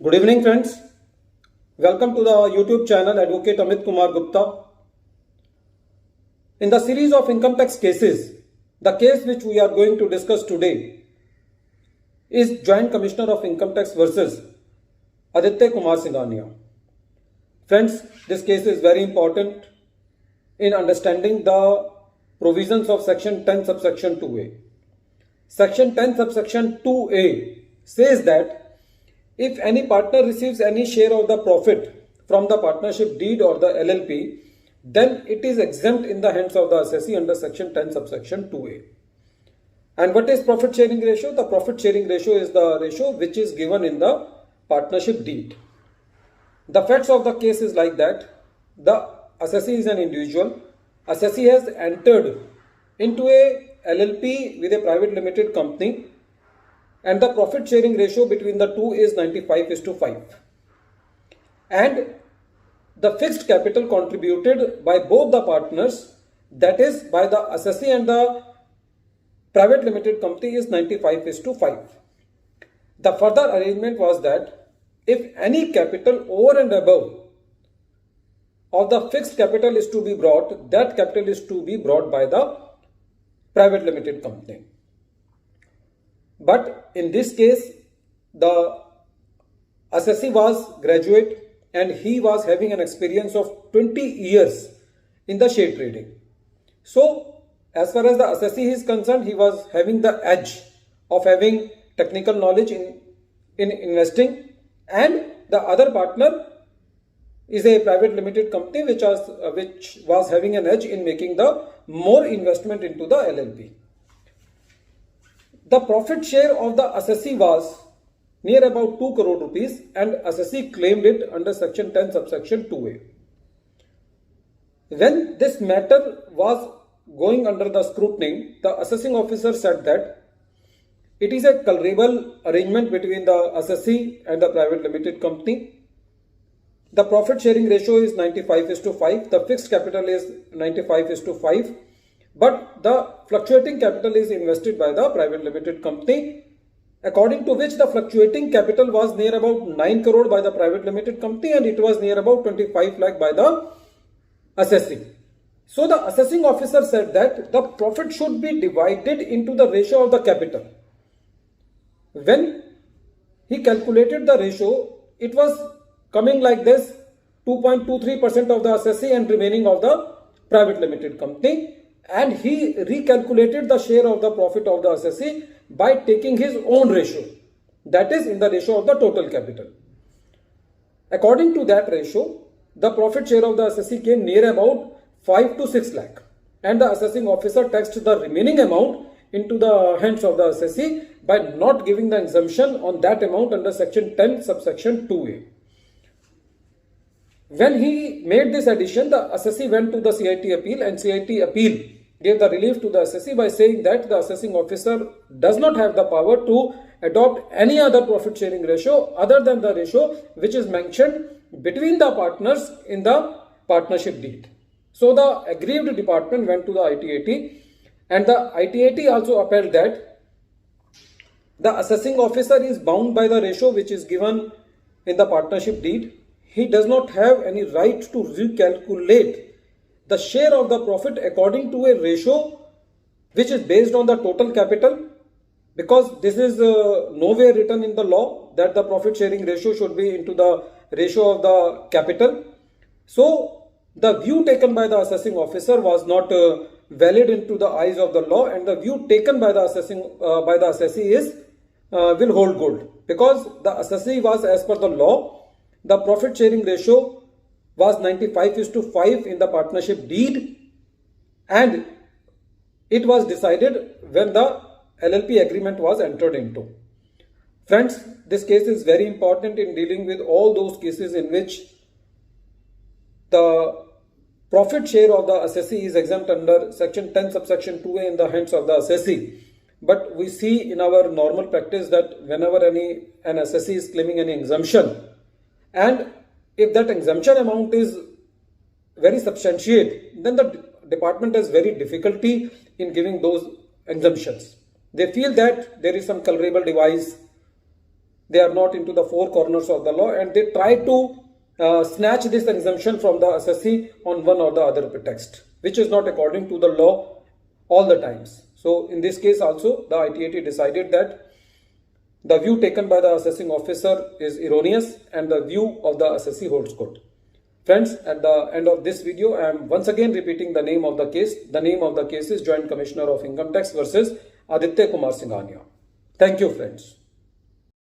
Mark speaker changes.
Speaker 1: Good evening, friends. Welcome to the YouTube channel Advocate Amit Kumar Gupta. In the series of income tax cases, the case which we are going to discuss today is Joint Commissioner of Income Tax versus Aditya Kumar Singhania. Friends, this case is very important in understanding the provisions of Section 10 subsection 2A. Section 10 subsection 2A says that if any partner receives any share of the profit from the partnership deed or the LLP, then it is exempt in the hands of the assessee under Section 10 subsection 2A. And what is profit sharing ratio? The profit sharing ratio is the ratio which is given in the partnership deed. The facts of the case is like that. The assessee is an individual. Assessee has entered into a LLP with a private limited company, and the profit sharing ratio between the two is 95:5. And the fixed capital contributed by both the partners, that is by the assessee and the private limited company, is 95:5. The further arrangement was that if any capital over and above of the fixed capital is to be brought, that capital is to be brought by the private limited company. But in this case, the assessee was graduate and he was having an experience of 20 years in the share trading. So, as far as the assessee is concerned, he was having the edge of having technical knowledge in investing, and the other partner is a private limited company which was having an edge in making the more investment into the LLP. The profit share of the assessee was near about 2 crore rupees, and assessee claimed it under Section 10 subsection 2A. When this matter was going under the scrutiny, the assessing officer said that it is a culpable arrangement between the assessee and the private limited company. The profit sharing ratio is 95:5. The fixed capital is 95:5. But the fluctuating capital is invested by the private limited company, according to which the fluctuating capital was near about 9 crore by the private limited company and it was near about 25 lakh by the assessee. So the assessing officer said that the profit should be divided into the ratio of the capital. When he calculated the ratio, it was coming like this: 2.23% of the assessee and remaining of the private limited company. And he recalculated the share of the profit of the assessee by taking his own ratio, that is in the ratio of the total capital. According to that ratio, the profit share of the assessee came near about 5 to 6 lakh, and the assessing officer taxed the remaining amount into the hands of the assessee by not giving the exemption on that amount under Section 10 subsection 2A. When he made this addition, the assessee went to the CIT appeal, and CIT appeal gave the relief to the assessee by saying that the assessing officer does not have the power to adopt any other profit sharing ratio other than the ratio which is mentioned between the partners in the partnership deed. So the aggrieved department went to the ITAT, and the ITAT also upheld that the assessing officer is bound by the ratio which is given in the partnership deed. He does not have any right to recalculate the share of the profit according to a ratio which is based on the total capital, because this is nowhere written in the law that the profit sharing ratio should be into the ratio of the capital. So the view taken by the assessing officer was not valid into the eyes of the law, and the view taken by the assessee is will hold good, because the assessee was, as per the law, the profit sharing ratio was 95:5 in the partnership deed, and it was decided when the LLP agreement was entered into. Friends, this case is very important in dealing with all those cases in which the profit share of the assessee is exempt under Section 10 subsection 2A in the hands of the assessee. But we see in our normal practice that whenever an assessee is claiming any exemption, and if that exemption amount is very substantiate, then the department has very difficulty in giving those exemptions. They feel that there is some culpable device, they are not into the four corners of the law, and they try to snatch this exemption from the assessee on one or the other pretext, which is not according to the law all the times. So in this case also, the ITAT decided that the view taken by the assessing officer is erroneous and the view of the assessee holds good. Friends, at the end of this video, I am once again repeating the name of the case. The name of the case is Joint Commissioner of Income Tax versus Aditya Kumar Singhania. Thank you, friends.